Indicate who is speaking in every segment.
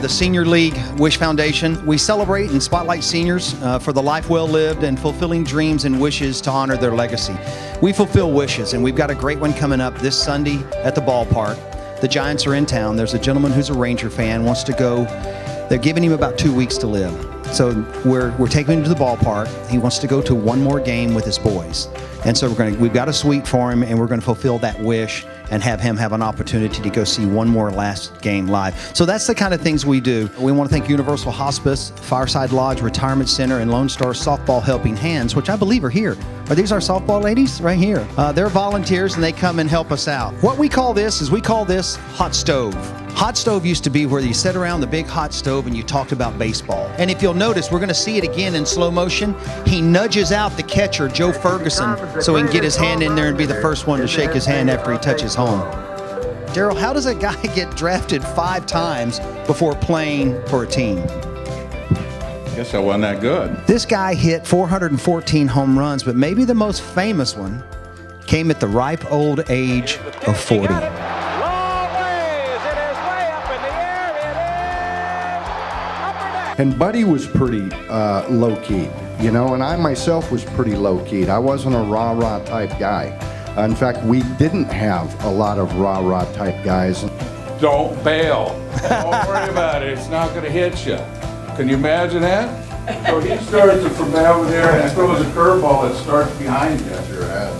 Speaker 1: The Senior League Wish Foundation, we celebrate and spotlight seniors for the life well lived and fulfilling dreams and wishes to honor their legacy. We fulfill wishes, and we've got a great one coming up this Sunday at the ballpark. The Giants are in town. There's a gentleman who's a Ranger fan, wants to go. They're giving him about 2 weeks to live. So we're taking him to the ballpark. He wants to go to one more game with his boys. And so we've got a suite for him, and we're going to fulfill that wish and have him have an opportunity to go see one more last game live. So that's the kind of things we do. We want to thank Universal Hospice, Fireside Lodge Retirement Center, and Lone Star Softball Helping Hands, which I believe are here. Are these our softball ladies? Right here. They're volunteers, and they come and help us out. What we call this is hot stove. Hot stove used to be where you sat around the big hot stove and you talked about baseball. And if you'll notice, we're going to see it again in slow motion. He nudges out the catcher, Joe Ferguson, so he can get his hand in there and be the first one to shake his hand after he touches home. Darrell, how does a guy get drafted 5 times before playing for a team?
Speaker 2: Guess I wasn't that good.
Speaker 1: This guy hit 414 home runs, but maybe the most famous one came at the ripe old age of 40.
Speaker 3: And Buddy was pretty low-key, you know, and I myself was pretty low-keyed. I wasn't a rah-rah type guy. In fact, we didn't have a lot of rah-rah type guys.
Speaker 2: Don't bail. Don't worry about it. It's not going to hit you. Can you imagine that? So he starts it from over there and throws a curveball that starts behind you at your head,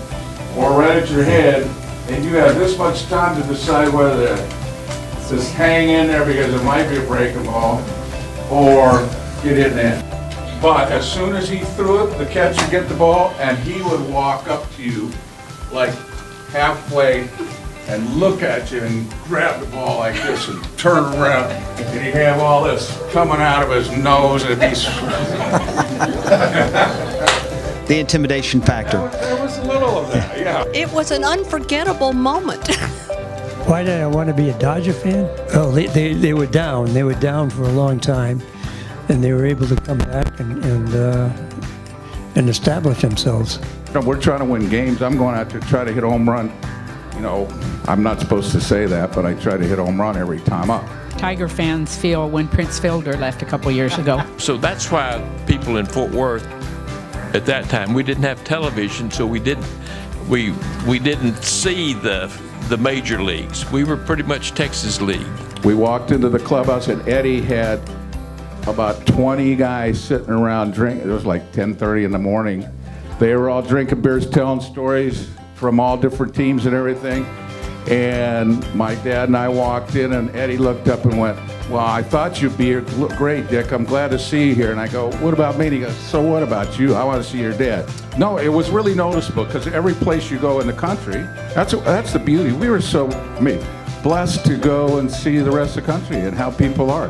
Speaker 2: or right at your head, and you have this much time to decide whether to just hang in there because it might be a breaking ball, or get it in. But as soon as he threw it, the catcher get the ball, and he would walk up to you like halfway and look at you and grab the ball like this and turn around, and he'd have all this coming out of his nose, and it'd be
Speaker 1: The intimidation factor.
Speaker 2: There was a little of that, yeah.
Speaker 4: It was an unforgettable moment.
Speaker 5: Why did I want to be a Dodger fan? Oh, they were down. They were down for a long time, and they were able to come back and establish themselves.
Speaker 2: We're trying to win games. I'm going out to try to hit a home run. You know, I'm not supposed to say that, but I try to hit a home run every time up.
Speaker 6: Tiger fans feel when Prince Fielder left a couple years ago.
Speaker 7: So that's why people in Fort Worth at that time, we didn't have television, so we didn't see the major leagues. We were pretty much Texas League.
Speaker 2: We walked into the clubhouse and Eddie had about 20 guys sitting around drinking. It was like 10:30 in the morning. They were all drinking beers, telling stories from all different teams and everything. And my dad and I walked in, and Eddie looked up and went, "Well, I thought you'd be here. Look great, Dick. I'm glad to see you here." And I go, "What about me?" And he goes, "So what about you? I want to see your dad." No, it was really noticeable because every place you go in the country, that's the beauty. We were so blessed to go and see the rest of the country and how people are.